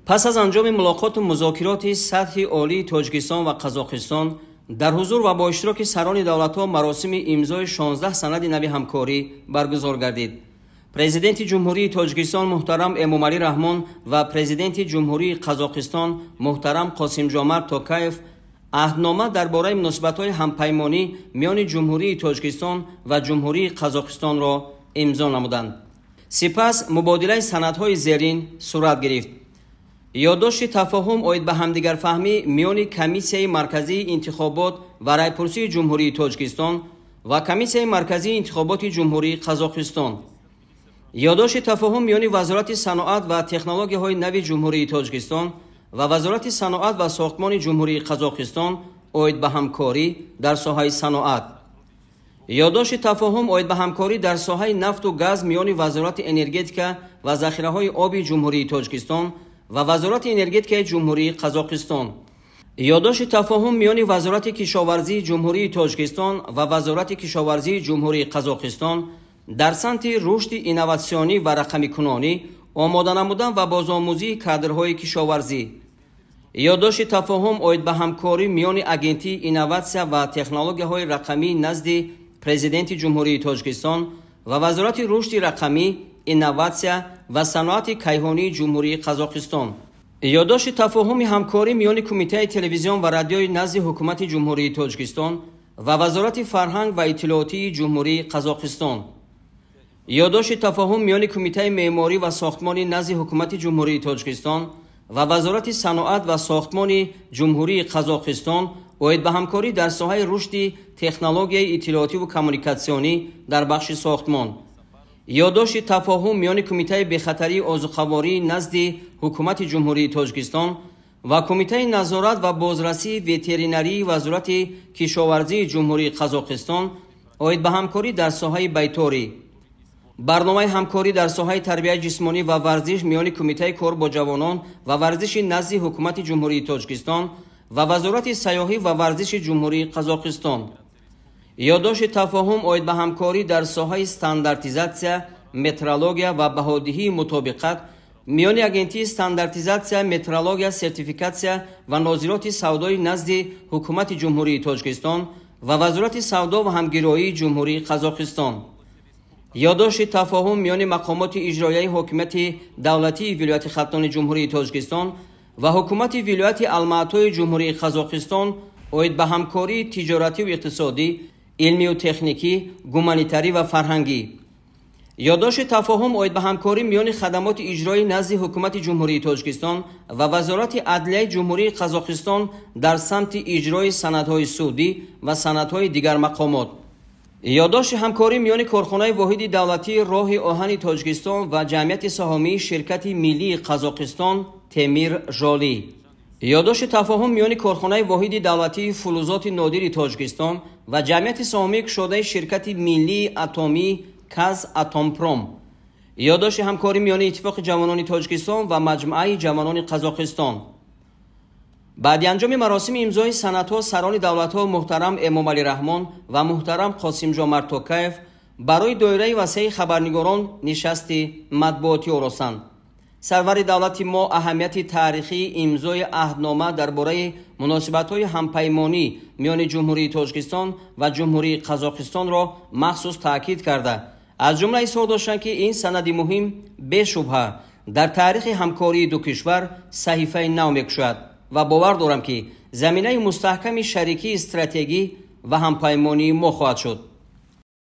پس از انجام ملاقات و مذاکرات سطح عالی تاجیکستان و قزاقستان در حضور و با اشتراک سران دولت‌ها مراسم امضای 16 سند نو همکاری برگزار گردید. پرزیدنت جمهوری تاجیکستان محترم امومالی رحمان و پرزیدنت جمهوری قزاقستان محترم قاسم جومرت توکایف عهدنامه درباره مناسبت‌های همپیمانی میان جمهوری تاجیکستان و جمهوری قزاقستان را امضا نمودند. سپس مبادله سندهای زیرین صورت گرفت. یادداشت تفاهم اوید به همدیگر فهمی میان کمیسیه مرکزی انتخابات و رایپرسی جمهوری تاجیکستان و کمیسیه مرکزی انتخابات جمهوری قزاقستان. یادداشت تفاهم میان وزارت صنعت و تکنولوژی‌های نو جمهوری تاجیکستان و وزارت صنعت و ساختمان جمهوری قزاقستان اوید به همکاری در ساحه صنعت. یادداشت تفاهم اوید به همکاری در ساحه نفت و گاز میان وزارت انرژتیکا و ذخیره‌های آبی جمهوری تاجیکستان و وزارت انرژتیکای جمهوری قزاقستان. یادداشت تفاهم میان وزارت کشاورزی جمهوری تاجیکستان و وزارت کشاورزی جمهوری قزاقستان در سمت رشد اینواسیونی و رقمی کنانی، آماده نمودن و بازآموزی کادرهای کشاورزی. یادداشت تفاهم اوید به همکاری میان اجنسی اینواسیا و تکنولوژی‌های رقمی نزد پرزیدنت جمهوری تاجیکستان و وزارت رشد رقمی، اینواسیا و صنعت کیهانی جمهوری قزاقستان. یادداشت تفاهم همکاری میان کمیته تلویزیون و رادیوی نزد حکومت جمهوری تاجیکستان و وزارت فرهنگ و اطلاعاتی جمهوری قزاقستان. یادداشت تفاهم میان کمیته معماری و ساختمانی نزد حکومت جمهوری تاجیکستان و وزارت صنعت و ساختمان جمهوری قزاقستان اوید به همکاری در ساحه رشد تکنولوژی اطلاعاتی و کمیونیکاسیونی در بخش ساختمان. یادداشت تفاهم میان کمیته بخطری آذوقه‌واری نزد حکومت جمهوری تاجیکستان و کمیته نظارت و بازرسی وترینری وزارت کشاورزی جمهوری قزاقستان اوید به همکاری در ساحه بیطاری. برنامه همکاری در ساحه تربیت جسمانی و ورزش میان کمیته کار با جوانان و ورزش نزد حکومت جمهوری تاجیکستان و وزارت سیاحی و ورزش جمهوری قزاقستان. یادداشت تفاهم اوید به همکاری در ساحه استانداردیزاسیا، مترولوژی و بهادهی مطابقت میان اجنسی استانداردیزاسیا، مترولوژی، سرتیفیکاسیا و ناظرات سودای نزد حکومت جمهوری تاجیکستان و وزارت سودا و همگرایی جمهوری قزاقستان. یادداشت تفاهم میان مقامات اجرایی حکومت دولتی ولایت ختان جمهوری تاجیکستان و حکومت ولایت الماتای جمهوری قزاقستان اوید به همکاری تجارتی و اقتصادی، علمی و تکنیکی، گومانیتاری و فرهنگی. یادداشت تفاهم اوید به همکاری میان خدمات اجرایی نزد حکومت جمهوری تاجیکستان و وزارت عدلیه جمهوری قزاقستان در سمت اجرای سندهای سودی و سندهای دیگر مقامات. یادداشت همکاری میان کارخانه واحد دولتی راه آهن تاجیکستان و جمعیت سهامی شرکت ملی قزاقستان تمیر ژالی. یادداشت تفاهم میان کارخانه واحد دولتی فلزات نادر تاجیکستان و جمعیت سهامی شده شرکت ملی اتمی کاز اتمپروم. یادداشت همکاری میان اتفاق جوانان تاجیکستان و مجمع جوانان قزاقستان. بعد انجام مراسم امضای سندها سران دولت‌ها محترم امومالی رحمان و محترم قاسم جومرت توکایف برای دایره وسیع خبرنگاران نشست مطبوعاتی آراستند. سرور دولت ما اهمیت تاریخی امضای عهدنامه درباره مناسبت‌های همپیمانی میان جمهوری تاجیکستان و جمهوری قزاقستان را مخصوص تاکید کرده از جمله اظهار داشتند که این سند مهم به شبهه در تاریخ همکاری دو کشور صحیفه نو می‌کشد و باور دارم که زمینه مستحکم شریکی استراتژی و همپیمانی ما خواهد شد.